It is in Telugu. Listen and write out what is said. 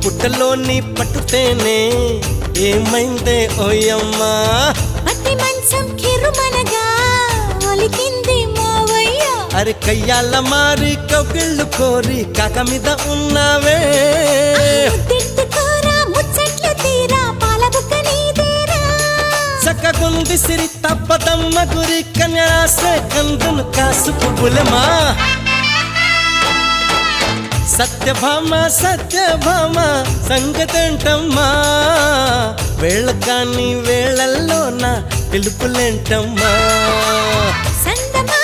పుట్టలోని పట్టుతేనే ఏమైందే ఓయమ్మా పట్టి మంచం కిరుమనగా ఒలికింది మావయ్య అరే కయ్యాల మారి కౌగిళ్ళు కోరి కాక మీద ఉన్నావే తిట్టుకోరా ముచ్చట్లు తీరా పాలబుక్క నీదేరా చక్కగుంది సిరి తప్పదమ్మ గురి కన్యాసే కందును కాసు పువ్వులమా సత్యభామ సత్యభామ సంగతంటమ్మా వేళ కాని వేళల్లో నా పిలుపులేంటమ్మా సందమా